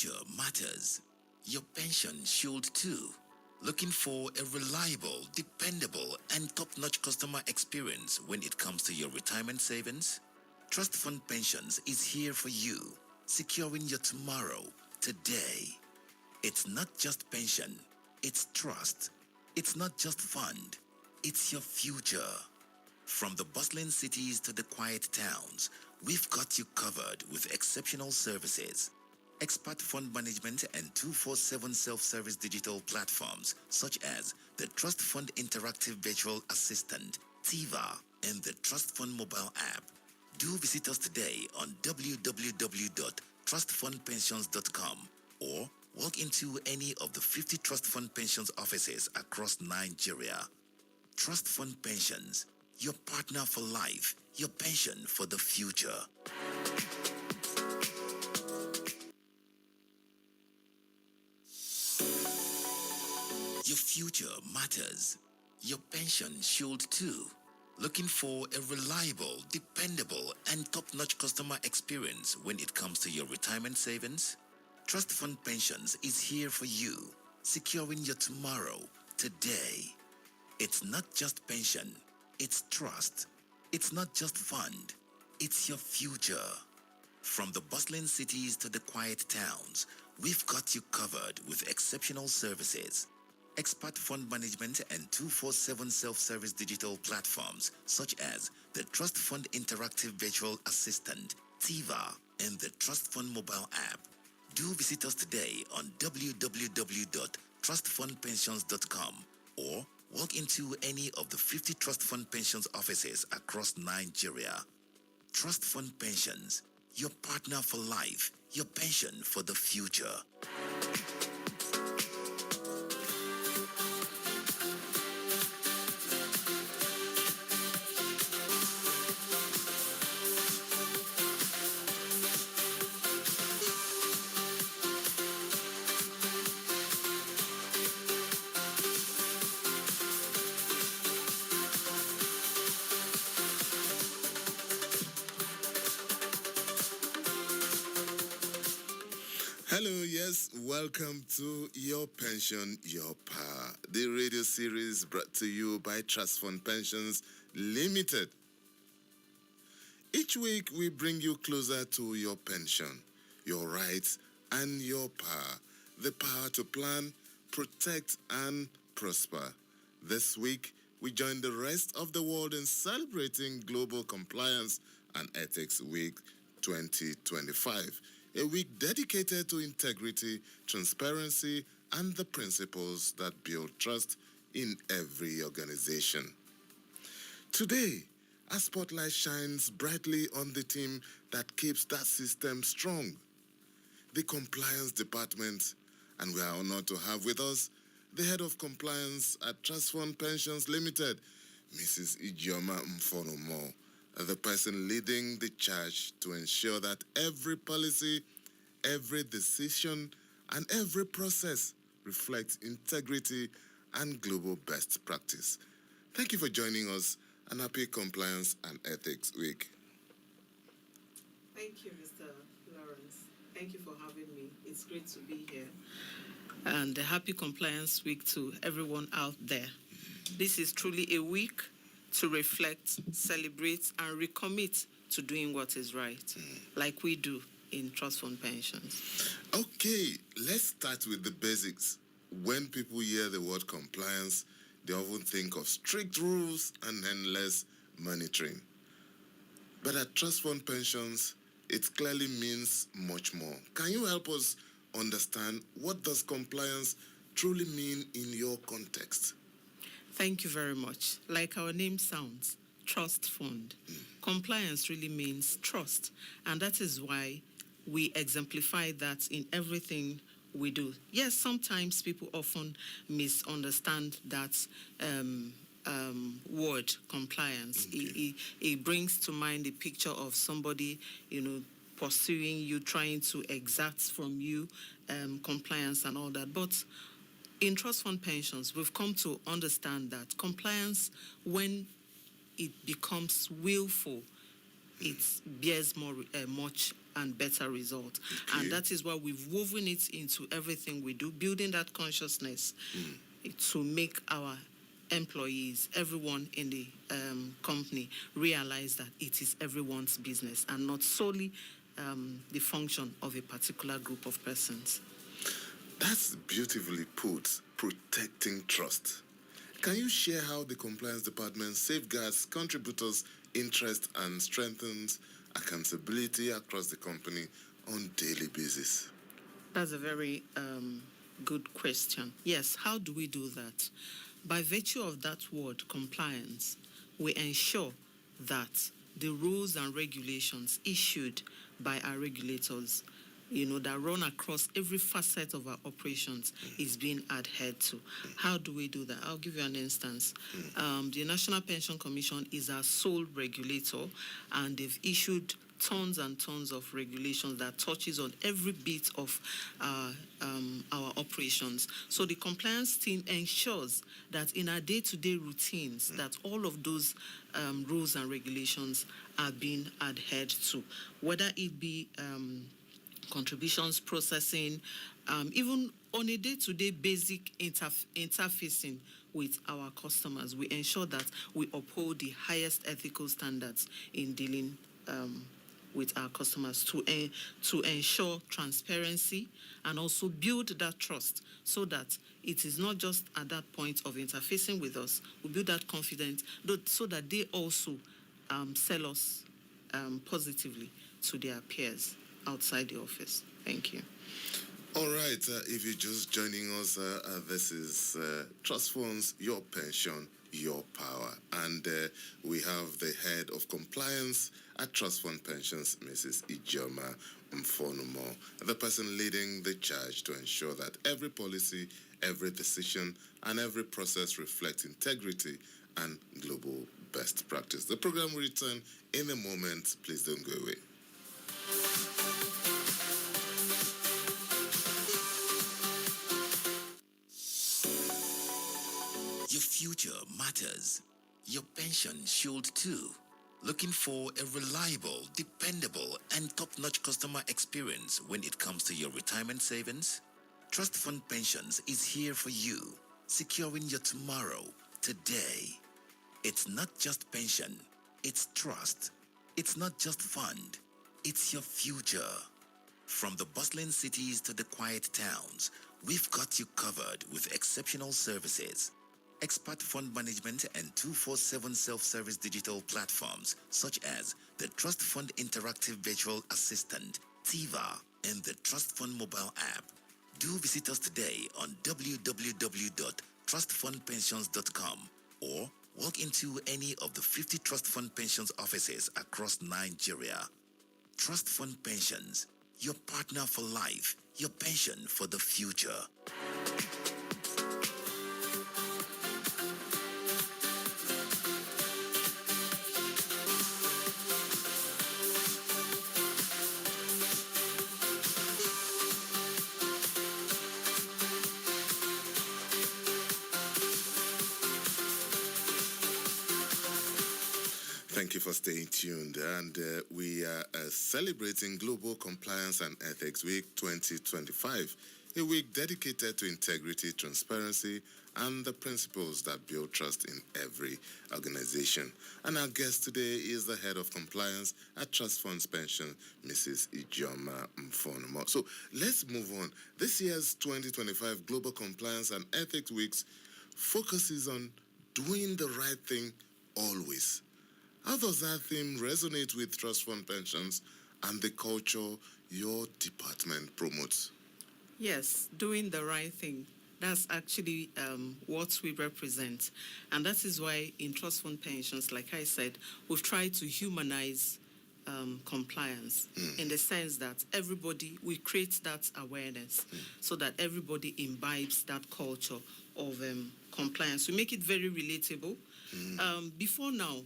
future matters. Your pension should too. Looking for a reliable, dependable, and top-notch customer experience when it comes to your retirement savings? Trust Fund Pensions is here for you, securing your tomorrow today. It's not just pension, it's trust. It's not just fund, it's your future. From the bustling cities to the quiet towns, we've got you covered with exceptional services. Expert fund management and 24/7 self-service digital platforms such as the Trust Fund Interactive Virtual Assistant, TIVA, and the Trust Fund mobile app. Do visit us today on www.trustfundpensions.com or walk into any of the 50 Trust Fund Pensions offices across Nigeria. Trust Fund Pensions, your partner for life, your pension for the future. Your future matters. Your pension should too. Looking for a reliable, dependable, and top-notch customer experience when it comes to your retirement savings? Trust Fund Pensions is here for you, securing your tomorrow today. It's not just pension, it's trust. It's not just fund, it's your future. From the bustling cities to the quiet towns, we've got you covered with exceptional services. Expert fund management and 24/7 self-service digital platforms such as the Trust Fund Interactive Virtual Assistant, TIVA, and the Trust Fund mobile app. Do visit us today on www.trustfundpensions.com or walk into any of the 50 Trust Fund Pensions offices across Nigeria. Trust Fund Pensions, your partner for life, your pension for the future. Hello, yes, welcome to Your Pension, Your Power, the radio series brought to you by Trust Fund Pensions Limited. Each week, we bring you closer to your pension, your rights, and your power, the power to plan, protect, and prosper. This week, we join the rest of the world in celebrating Global Compliance and Ethics Week 2025. A week dedicated to integrity, transparency, and the principles that build trust in every organization. Today, our spotlight shines brightly on the team that keeps that system strong, the Compliance Department, and we are honored to have with us the Head of Compliance at Trust Fund Pensions Limited, Mrs. Ijeoma Mfonomo, the person leading the charge to ensure that every policy, every decision, and every process reflects integrity and global best practice. Thank you for joining us and happy Compliance and Ethics Week. Thank you, Mr. Lawrence. Thank you for having me. It's great to be here. And a happy Compliance Week to everyone out there. This is truly a week to reflect, celebrate, and recommit to doing what is right, like we do in Trust Fund Pensions. Okay, let's start with the basics. When people hear the word compliance, they often think of strict rules and endless monitoring. But at Trust Fund Pensions, it clearly means much more. Can you help us understand what does compliance truly mean in your context? Thank you very much. Like our name sounds, Trust Fund. Compliance really means trust, and that is why we exemplify that in everything we do. Yes, sometimes people often misunderstand that word compliance. Okay. It brings to mind a picture of somebody, pursuing you, trying to exact from you compliance and all that. But in Trust Fund Pensions, we've come to understand that compliance, when it becomes willful, it bears much and better result. Okay. And that is why we've woven it into everything we do, building that consciousness to make our employees, everyone in the company, realize that it is everyone's business and not solely the function of a particular group of persons. That's beautifully put, protecting trust. Can you share how the compliance department safeguards contributors' interest and strengthens accountability across the company on daily basis? That's a very good question. Yes, how do we do that? By virtue of that word, compliance, we ensure that the rules and regulations issued by our regulators, that run across every facet of our operations is being adhered to. How do we do that? I'll give you an instance. The National Pension Commission is our sole regulator, and they've issued tons and tons of regulations that touches on every bit of our operations. So the compliance team ensures that in our day-to-day routines, that all of those rules and regulations are being adhered to, whether it be contributions processing, even on a day-to-day basic interfacing with our customers. We ensure that we uphold the highest ethical standards in dealing with our customers to ensure transparency and also build that trust so that it is not just at that point of interfacing with us. We build that confidence so that they also sell us positively to their peers outside the office. Thank you. All right, if you're just joining us, this is Trust Funds, Your Pension, Your Power. And we have the head of compliance at Trust Fund Pensions, Mrs. Ijeoma Mfonumo, the person leading the charge to ensure that every policy, every decision, and every process reflects integrity and global best practice. The program will return in a moment. Please don't go away. Your future matters. Your pension should too. Looking for a reliable, dependable, and top-notch customer experience when it comes to your retirement savings? Trust Fund Pensions is here for you, securing your tomorrow today. It's not just pension, it's trust. It's not just fund, it's your future. From the bustling cities to the quiet towns, we've got you covered with exceptional services. Expert fund management and 24/7 self-service digital platforms such as the Trust Fund Interactive Virtual Assistant, TIVA, and the Trust Fund mobile app. Do visit us today on www.trustfundpensions.com or walk into any of the 50 Trust Fund Pensions offices across Nigeria. Trust Fund Pensions, your partner for life, your pension for the future. Thank you for staying tuned. And we are celebrating Global Compliance and Ethics Week 2025, a week dedicated to integrity, transparency, and the principles that build trust in every organization. And our guest today is the head of compliance at Trust Funds Pension, Mrs. Ijeoma Mfonumo. So let's move on. This year's 2025 Global Compliance and Ethics Weeks focuses on doing the right thing always. How does that theme resonate with Trust Fund Pensions and the culture your department promotes? Yes, doing the right thing. That's actually what we represent. And that is why in Trust Fund Pensions, like I said, we've tried to humanize compliance in the sense that we create that awareness so that everybody imbibes that culture of compliance. We make it very relatable. Before now,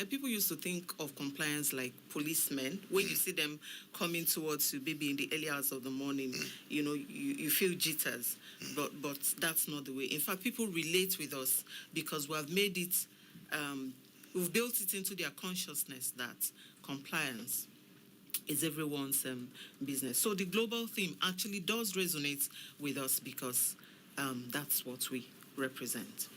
people used to think of compliance like policemen. When you see them coming towards you, maybe in the early hours of the morning, you feel jitters. But that's not the way. In fact, people relate with us because we have made it, we've built it into their consciousness that compliance is everyone's business. So the global theme actually does resonate with us because that's what we represent.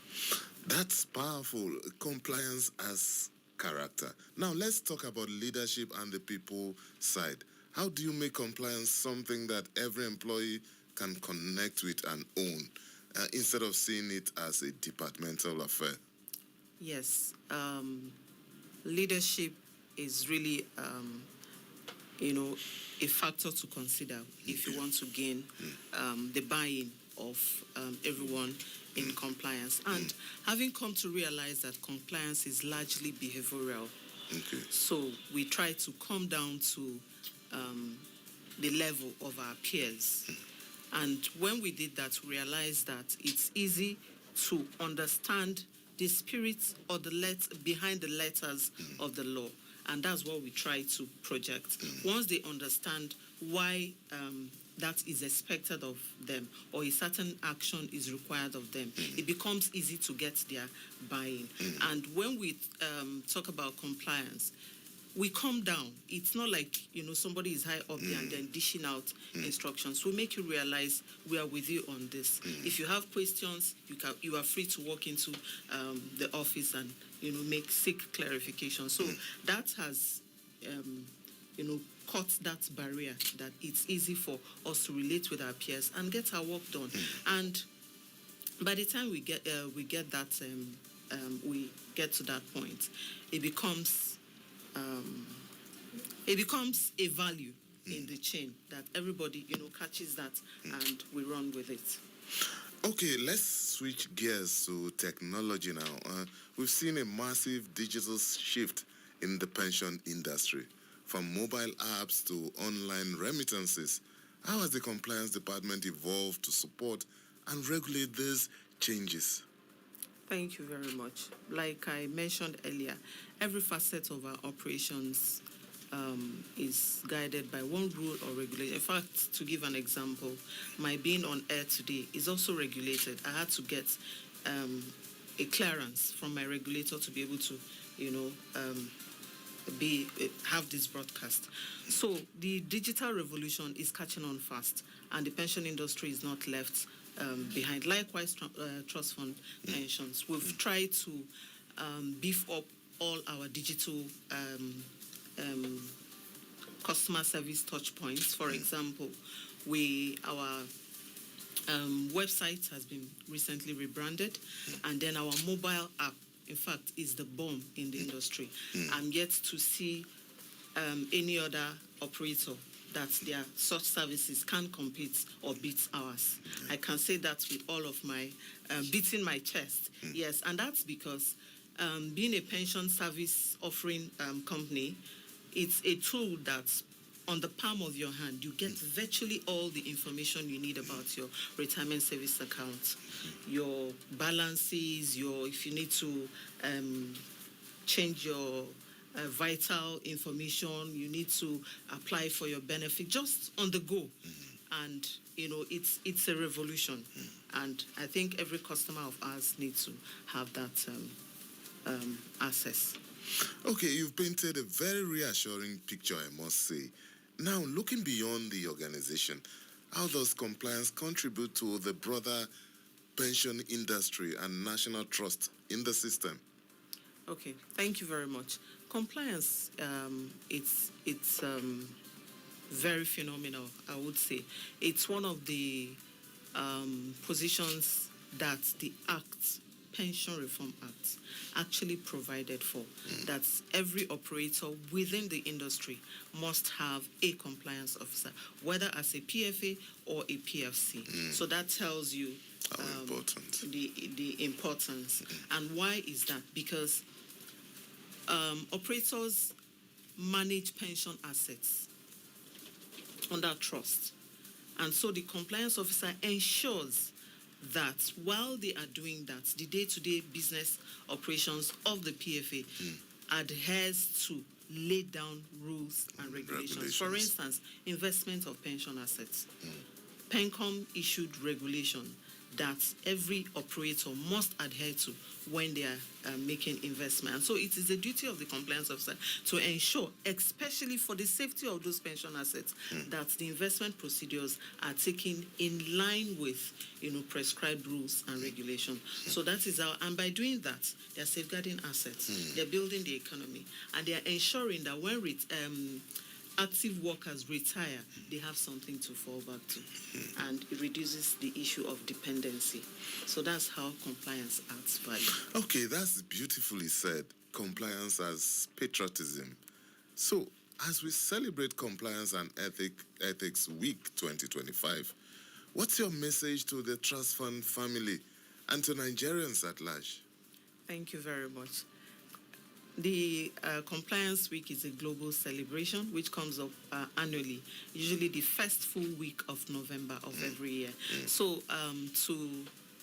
That's powerful. Compliance as character. Now, let's talk about leadership and the people side. How do you make compliance something that every employee can connect with and own instead of seeing it as a departmental affair? Yes, leadership is really, a factor to consider if you want to gain the buy-in of everyone in compliance. And having come to realize that compliance is largely behavioral, so we try to come down to the level of our peers. And when we did that, we realized that it's easy to understand the spirit or the behind the letters of the law. And that's what we try to project. Once they understand why that is expected of them or a certain action is required of them, it becomes easy to get their buy-in. And when we talk about compliance, we come down. It's not like, somebody is high up there and then dishing out instructions. We make you realize we are with you on this. If you have questions, you are free to walk into the office and, seek clarification. So that has, cut that barrier that it's easy for us to relate with our peers and get our work done. And by the time we get that, we get to that point, it becomes a value in the chain that everybody, catches that and we run with it. Okay, let's switch gears to technology now. We've seen a massive digital shift in the pension industry, from mobile apps to online remittances. How has the compliance department evolved to support and regulate these changes? Thank you very much. Like I mentioned earlier, every facet of our operations is guided by one rule or regulation. In fact, to give an example, my being on air today is also regulated. I had to get a clearance from my regulator to be able to, have this broadcast. So the digital revolution is catching on fast, and the pension industry is not left behind. Likewise, trust fund pensions. We've tried to beef up all our digital customer service touch points. For example, our website has been recently rebranded, and then our mobile app, in fact, is the bomb in the industry. I'm yet to see any other operator that their such services can compete or beat ours. I can say that with all of my beating my chest. Yes, and that's because being a pension service offering company, it's a tool that's on the palm of your hand. You get virtually all the information you need about your retirement service account, your balances, if you need to change your vital information, you need to apply for your benefit, just on the go. And, it's a revolution. And I think every customer of ours needs to have that access. Okay, you've painted a very reassuring picture, I must say. Now, looking beyond the organization, how does compliance contribute to the broader pension industry and national trust in the system? Okay, thank you very much. Compliance, it's very phenomenal, I would say. It's one of the positions that the Pension Reform Act actually provided for, that every operator within the industry must have a compliance officer, whether as a PFA or a PFC. So that tells you the importance. And why is that? Because operators manage pension assets under trust. And so the compliance officer ensures that while they are doing that, the day-to-day business operations of the PFA adheres to laid down rules and regulations. For instance, investment of pension assets. PENCOM issued regulation that every operator must adhere to when they are making investment. And so it is the duty of the compliance officer to ensure, especially for the safety of those pension assets, that the investment procedures are taken in line with, prescribed rules and regulations. So that is how, and by doing that, they are safeguarding assets, they're building the economy, and they are ensuring that when active workers retire, they have something to fall back to, and it reduces the issue of dependency. So that's how compliance adds value. Okay, that's beautifully said. Compliance as patriotism. So, as we celebrate Compliance and Ethics Week 2025, what's your message to the Trust Fund family and to Nigerians at large? Thank you very much. The Compliance Week is a global celebration which comes up annually, usually the first full week of November of every year. So to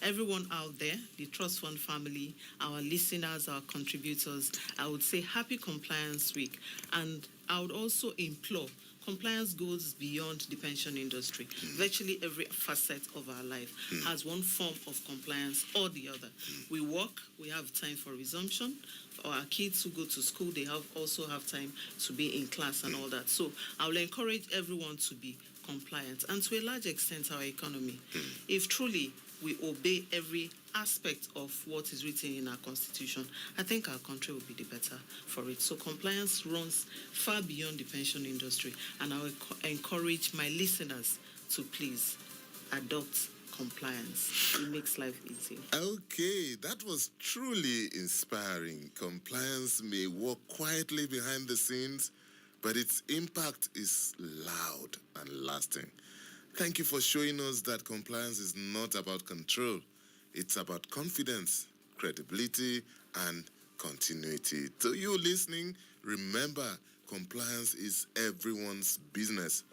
everyone out there, the Trust Fund family, our listeners, our contributors, I would say happy Compliance Week. And I would also implore, compliance goes beyond the pension industry. Virtually every facet of our life has one form of compliance or the other. We work, we have time for resumption. For our kids who go to school, they also have time to be in class and all that. So I will encourage everyone to be compliant, and to a large extent our economy. If truly we obey every aspect of what is written in our constitution, I think our country will be the better for it. So compliance runs far beyond the pension industry, and I will encourage my listeners to please adopt compliance. It makes life easier. Okay, that was truly inspiring. Compliance may work quietly behind the scenes, but its impact is loud and lasting. Thank you for showing us that compliance is not about control. It's about confidence, credibility, and continuity. To you listening, remember, compliance is everyone's business.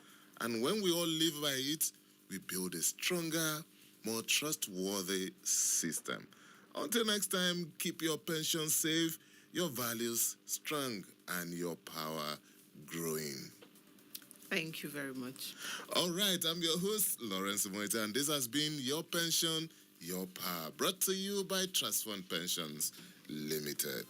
And when we all live by it, we build a stronger, more trustworthy system. Until next time, keep your pension safe, your values strong, and your power growing. Thank you very much. All right, I'm your host, Lawrence Moita, and this has been Your Pension, Your Power, brought to you by Trust Fund Pensions Limited.